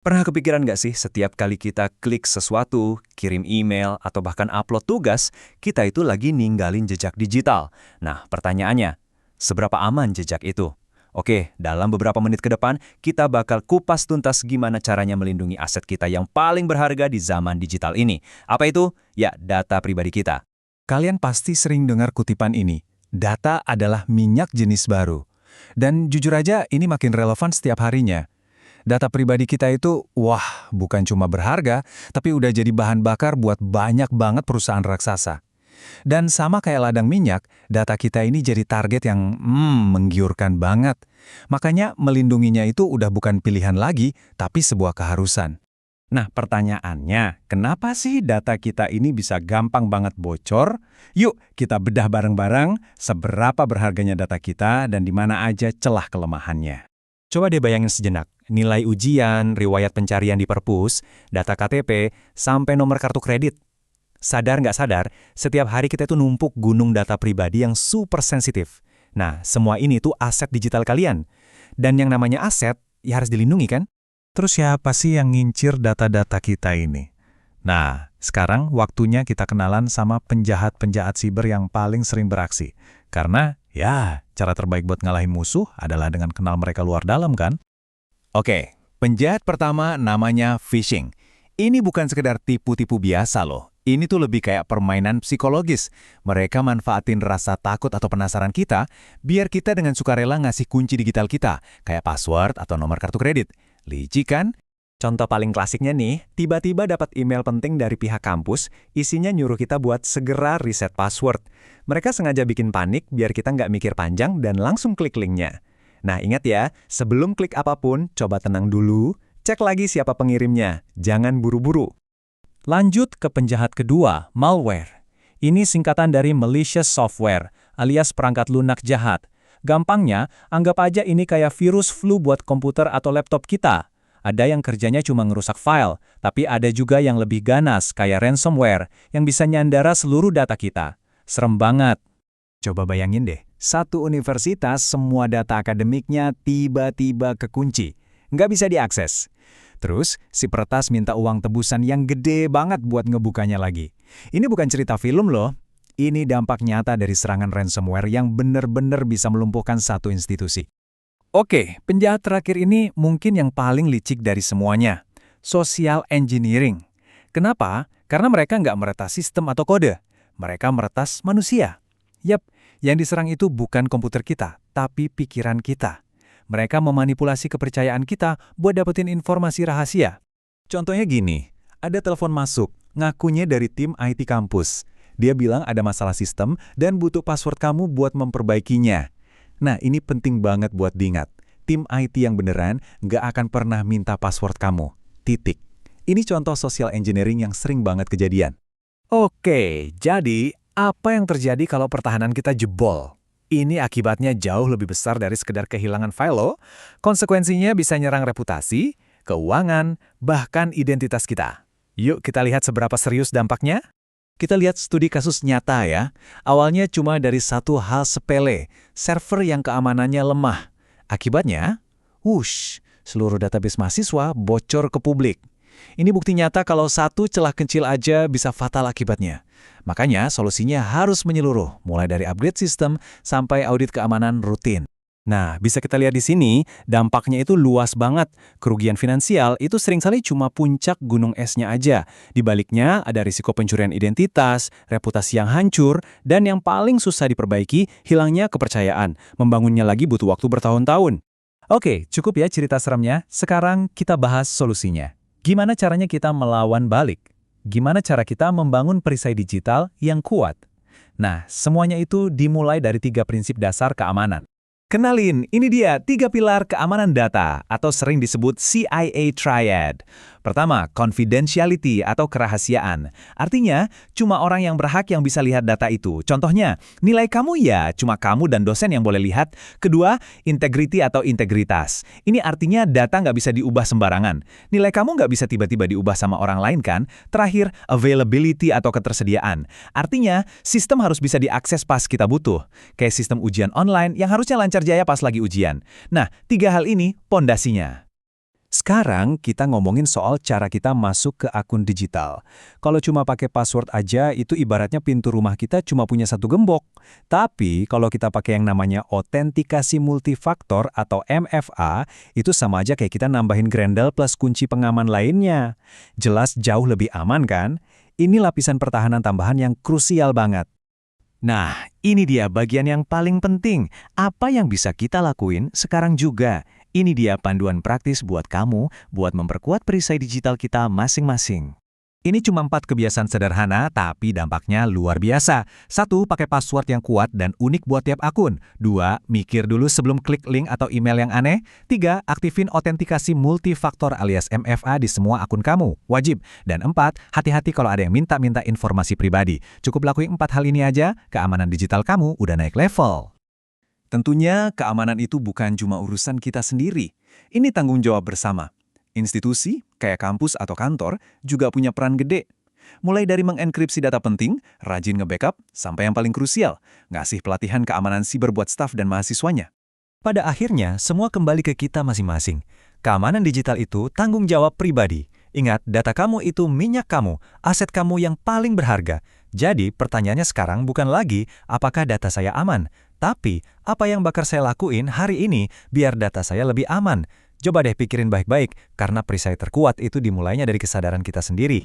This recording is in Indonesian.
Pernah kepikiran nggak sih setiap kali kita klik sesuatu, kirim email, atau bahkan upload tugas, kita itu lagi ninggalin jejak digital. Nah, pertanyaannya, seberapa aman jejak itu? Oke, dalam beberapa menit ke depan, kita bakal kupas tuntas gimana caranya melindungi aset kita yang paling berharga di zaman digital ini. Apa itu? Ya, data pribadi kita. Kalian pasti sering dengar kutipan ini, data adalah minyak jenis baru. Dan jujur aja ini makin relevan setiap harinya. Data pribadi kita itu, bukan cuma berharga, tapi udah jadi bahan bakar buat banyak banget perusahaan raksasa. Dan sama kayak ladang minyak, data kita ini jadi target yang menggiurkan banget. Makanya melindunginya itu udah bukan pilihan lagi, tapi sebuah keharusan. Nah, pertanyaannya, kenapa sih data kita ini bisa gampang banget bocor? Yuk, kita bedah bareng-bareng seberapa berharganya data kita dan di mana aja celah kelemahannya. Coba deh bayangin sejenak, nilai ujian, riwayat pencarian di perpus, data KTP, sampai nomor kartu kredit. Sadar nggak sadar, setiap hari kita itu numpuk gunung data pribadi yang super sensitif. Nah, semua ini tuh aset digital kalian. Dan yang namanya aset, ya harus dilindungi kan? Terus siapa sih yang ngincir data-data kita ini? Nah, sekarang waktunya kita kenalan sama penjahat-penjahat siber yang paling sering beraksi. Karena, cara terbaik buat ngalahin musuh adalah dengan kenal mereka luar dalam kan? Oke, penjahat pertama namanya phishing. Ini bukan sekedar tipu-tipu biasa loh. Ini tuh lebih kayak permainan psikologis. Mereka manfaatin rasa takut atau penasaran kita, biar kita dengan sukarela ngasih kunci digital kita, kayak password atau nomor kartu kredit. Licik kan? Contoh paling klasiknya nih, tiba-tiba dapat email penting dari pihak kampus, isinya nyuruh kita buat segera reset password. Mereka sengaja bikin panik biar kita nggak mikir panjang dan langsung klik linknya. Nah ingat ya, sebelum klik apapun, coba tenang dulu, cek lagi siapa pengirimnya, jangan buru-buru. Lanjut ke penjahat kedua, malware. Ini singkatan dari malicious software, alias perangkat lunak jahat. Gampangnya, anggap aja ini kayak virus flu buat komputer atau laptop kita. Ada yang kerjanya cuma ngerusak file, tapi ada juga yang lebih ganas kayak ransomware yang bisa nyandara seluruh data kita. Serem banget. Coba bayangin deh, satu universitas semua data akademiknya tiba-tiba kekunci. Nggak bisa diakses. Terus, si peretas minta uang tebusan yang gede banget buat ngebukanya lagi. Ini bukan cerita film loh. Ini dampak nyata dari serangan ransomware yang benar-benar bisa melumpuhkan satu institusi. Oke, penjahat terakhir ini mungkin yang paling licik dari semuanya. Social engineering. Kenapa? Karena mereka nggak meretas sistem atau kode. Mereka meretas manusia. Yap, yang diserang itu bukan komputer kita, tapi pikiran kita. Mereka memanipulasi kepercayaan kita buat dapetin informasi rahasia. Contohnya gini, ada telepon masuk, ngakunya dari tim IT kampus. Dia bilang ada masalah sistem dan butuh password kamu buat memperbaikinya. Nah, ini penting banget buat diingat. Tim IT yang beneran nggak akan pernah minta password kamu. Titik. Ini contoh social engineering yang sering banget kejadian. Oke, jadi apa yang terjadi kalau pertahanan kita jebol? Ini akibatnya jauh lebih besar dari sekedar kehilangan file lo. Konsekuensinya bisa nyerang reputasi, keuangan, bahkan identitas kita. Yuk kita lihat seberapa serius dampaknya. Kita lihat studi kasus nyata ya. Awalnya cuma dari satu hal sepele, server yang keamanannya lemah. Akibatnya, seluruh database mahasiswa bocor ke publik. Ini bukti nyata kalau satu celah kecil aja bisa fatal akibatnya. Makanya solusinya harus menyeluruh, mulai dari upgrade sistem sampai audit keamanan rutin. Nah, bisa kita lihat di sini, dampaknya itu luas banget. Kerugian finansial itu seringkali cuma puncak gunung esnya aja. Di baliknya ada risiko pencurian identitas, reputasi yang hancur, dan yang paling susah diperbaiki, hilangnya kepercayaan. Membangunnya lagi butuh waktu bertahun-tahun. Oke, cukup ya cerita seremnya. Sekarang kita bahas solusinya. Gimana caranya kita melawan balik? Gimana cara kita membangun perisai digital yang kuat? Nah, semuanya itu dimulai dari 3 prinsip dasar keamanan. Kenalin, ini dia 3 pilar keamanan data atau sering disebut CIA Triad. Pertama, confidentiality atau kerahasiaan. Artinya, cuma orang yang berhak yang bisa lihat data itu. Contohnya, nilai kamu ya cuma kamu dan dosen yang boleh lihat. Kedua, integrity atau integritas. Ini artinya data nggak bisa diubah sembarangan. Nilai kamu nggak bisa tiba-tiba diubah sama orang lain kan? Terakhir, availability atau ketersediaan. Artinya, sistem harus bisa diakses pas kita butuh. Kayak sistem ujian online yang harusnya lancar jaya pas lagi ujian. Nah, 3 hal ini pondasinya. Sekarang kita ngomongin soal cara kita masuk ke akun digital. Kalau cuma pakai password aja, itu ibaratnya pintu rumah kita cuma punya satu gembok. Tapi kalau kita pakai yang namanya otentikasi multifaktor atau MFA, itu sama aja kayak kita nambahin grendel plus kunci pengaman lainnya. Jelas jauh lebih aman kan? Ini lapisan pertahanan tambahan yang krusial banget. Nah, ini dia bagian yang paling penting. Apa yang bisa kita lakuin sekarang juga? Ini dia panduan praktis buat kamu, buat memperkuat perisai digital kita masing-masing. Ini cuma 4 kebiasaan sederhana, tapi dampaknya luar biasa. 1. Pakai password yang kuat dan unik buat tiap akun. 2. Mikir dulu sebelum klik link atau email yang aneh. 3. Aktifin otentikasi multifaktor alias MFA di semua akun kamu. Wajib. Dan 4. Hati-hati kalau ada yang minta-minta informasi pribadi. Cukup lakuin 4 hal ini aja, keamanan digital kamu udah naik level. Tentunya keamanan itu bukan cuma urusan kita sendiri. Ini tanggung jawab bersama. Institusi, kayak kampus atau kantor, juga punya peran gede. Mulai dari mengenkripsi data penting, rajin nge-backup, sampai yang paling krusial, ngasih pelatihan keamanan siber buat staf dan mahasiswanya. Pada akhirnya, semua kembali ke kita masing-masing. Keamanan digital itu tanggung jawab pribadi. Ingat, data kamu itu minyak kamu, aset kamu yang paling berharga. Jadi, pertanyaannya sekarang bukan lagi apakah data saya aman, tapi apa yang bakal saya lakuin hari ini biar data saya lebih aman. Coba deh pikirin baik-baik, karena perisai terkuat itu dimulainya dari kesadaran kita sendiri.